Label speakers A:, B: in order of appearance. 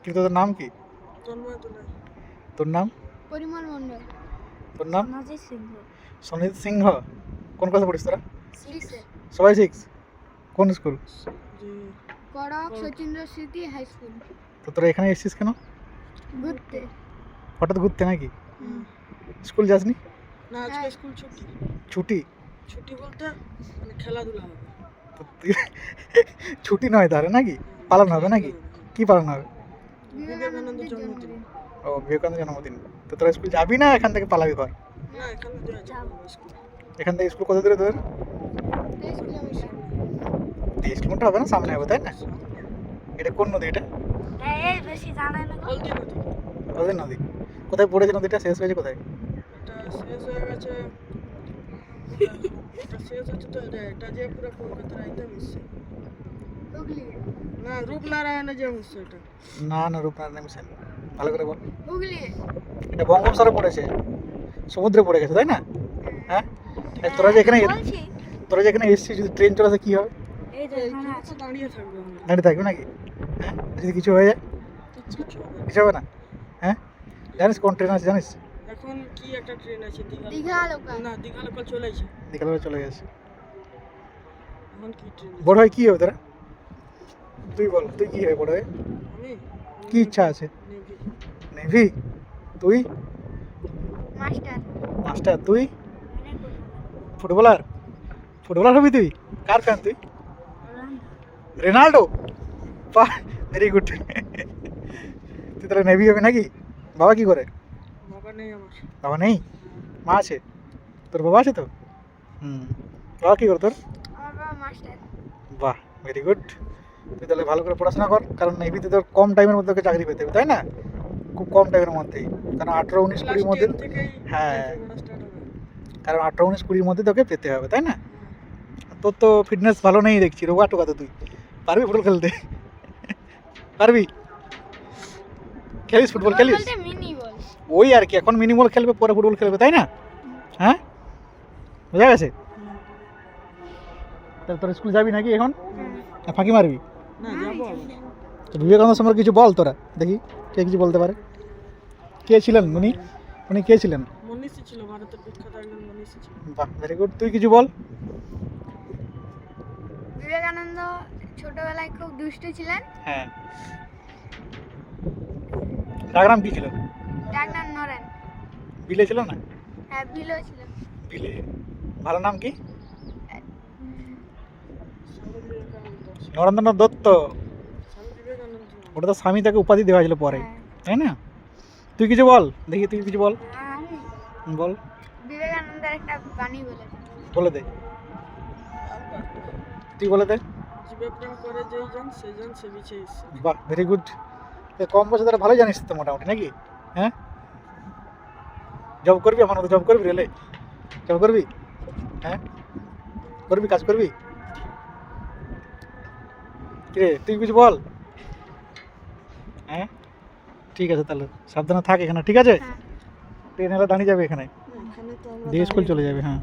A: কিন্তু তোর নাম কি?
B: তন্ময় দোলাই।
A: তোর নাম?
C: পরিমল মণ্ডল।
A: তোর নাম?
C: সনাজিৎ সিংহ।
A: সনিত সিংহ। কোন ক্লাসে পড়িস তোরা?
C: 6
A: সবাই 6? কোন স্কুল?
B: যে
C: কড়ক সচিন্দ্র স্মৃতি হাই স্কুল।
A: তো তোরা এখানে এসেছিস কেন?
C: ঘুরতে।
A: হঠাৎ ঘুরতে নাকি?
B: হুম।
A: স্কুল যাসনি?
B: না আজকে
C: হ্যাঁ।
B: স্কুল ছুটি।
A: ছুটি?
B: ছুটি বলতে মানে খেলাধুলা হবে।
A: তো ছুটি নয় তাহলে নাকি? পালন হবে নাকি? কি পালন হবে?
B: বিবেকানন্দের জন্মদিন।
A: ও বিবেকানন্দের জন্মদিন। তো তোরা স্কুল যাবি না এখান থেকে পালাবি ঘর?
B: না এখানে দেওয়া যাবে না স্কুল।
A: এখান থেকে স্কুল কত দূরে তোর?
C: 23 কিলোমিটার।
A: 30 কিলোমিটার হবে না, সামনে হবে তাই না? এটা কোন নদী এটা?
C: এই বেশি জানাই না।
B: হলদি নদী।
A: কোথায় নদী? কোথায় পড়েছে নদীটা, শেষ হয়েছে কোথায়?
B: এটা শেষ হয়ে গেছে। এটা শেষ হচ্ছে তো এটা যে পুরো কলকাতার আইতে মিশছে।
C: হুগলি।
B: না রূপনারায়ণে যে মিশছে এটা।
A: না না, রূপনারায়ণ মিশন। ভালো করে বল।
C: হুগলি।
A: এটা বঙ্গোপসাগরে পড়েছে, সমুদ্রে পড়ে গেছে তাই না? হ্যাঁ। আর তোরা যে এখানে এসেছিস, যদি ট্রেন চলে আসে কি হবে?
C: এই যে
B: এখানে তো দাঁড়িয়ে থাকবে আমরা।
A: দাঁড়িয়ে থাকবে নাকি? হ্যাঁ, যদি কিছু হয়ে যায়?
B: কিছু হবে না।
A: কিছু হবে না? হ্যাঁ, জানিস কোন ট্রেন আছে জানিস?
B: এখন কি একটা ট্রেন আছে
C: দীঘা লোকাল।
B: না দীঘা লোকাল চলেছে।
A: বিকালবেলা চলে গেছে।
B: এখন কি ট্রেন?
A: বড় হয় কি হবে তোরা? তুই বল, তুই কি হবে বড় হয়ে?
B: আমি
A: কি ইচ্ছা আছে?
B: নেভি।
A: নেভি? তুই?
C: মাস্টার।
A: মাস্টার। তুই? ফুটবলার? ফুটবলার হবি তুই? কার ফ্যান তুই? রোনাল্ডো? বাহ, ভেরি গুড। তুই তাহলে নেভি হবে নাকি? বাবা কি করে?
B: বাবা নেই আমার।
A: বাবা নেই? মা আছে? তোর বাবা আছে তো? বাবা কি করে তোর?
C: আমার বাবা মাস্টার।
A: বাহ, ভেরি গুড। তুই তাহলে ভালো করে পড়াশোনা কর, কারণ নেভিতে তোর কম টাইমের মধ্যে তোকে চাকরি পেতে হবে তাই না? খুব কম টাইমের মধ্যেই, কারণ 18, 19, 20 মধ্যে।
B: ক্লাস 10 থেকেই
A: হ্যাঁ,
B: স্টার্ট হবে।
A: কারণ 18, 19, 20 মধ্যে তোকে পেতে হবে তাই না? তোর তো ফিটনেস ভালো নেই দেখছি, রোগা টোকা তো। তুই পারবি ফুটবল খেলতে? পারবি? খেলিস ফুটবল খেলিস?
C: বলতে মিনি বল।
A: ওই আর কি, এখন মিনি বল খেলবে, পরে ফুটবল খেলবে তাই না? হ্যাঁ, বোঝা গেছে? তাহলে তোর স্কুল যাবি নাকি এখন? না ফাঁকি মারবি?
B: না যাবো আবার।
A: তো বিবেকানন্দ সম্পর্কে কিছু বল তোরা, দেখি কে কিছু বলতে পারে। কে ছিলেন উনি? উনি কে ছিলেন?
B: মনীষী ছিল, ভারতের বিখ্যাত একজন মনীষী ছিল।
A: বাহ, ভেরি গুড। তুই কিছু বল।
C: বিবেকানন্দ ছোটবেলায় খুব দুষ্ট ছিলেন।
A: হ্যাঁ। ডাকনাম কি ছিল?
C: ডাক নাম নরেন।
A: বিলে ছিল না?
C: হ্যাঁ বিলো ছিল।
A: বিলে। ভালো নাম কি?
B: স্বামী বিবেকানন্দ।
A: নরেন্দ্রনাথ দত্ত।
B: স্বামী বিবেকানন্দ।
A: ওটা তো স্বামী তাকে উপাধি দেওয়া হয়েছিল পরে,
C: হ্যাঁ।
A: তাই না? তুই কিছু বল দেখি, তুই কিছু বল।
C: আমি
A: বল,
C: বিবেকানন্দের একটা বাণী বলে।
A: বলে দে। তুই বলে দে।
B: জীবে প্রেম করে যেই জন সেই জন সে বিছে এসছে।
A: বাহ, ভেরি গুড। কম বয়সে তারা ভালো জানিস তো মোটামুটি নাকি? হ্যাঁ, জব করবি আমার মতো? জব করবি? রেলে জব করবি? হ্যাঁ, করবি, কাজ করবি? কিরে তুই কিছু বল। হ্যাঁ, ঠিক আছে তাহলে সাবধানে থাক এখানে, ঠিক আছে?
C: হ্যাঁ।
A: ট্রেন এলে দাঁড়িয়ে যাবে এখানে,
B: এখানে তো আমরা
A: দিয়ে স্কুল
B: দাঁড়িয়ে
A: চলে যাবে। হ্যাঁ।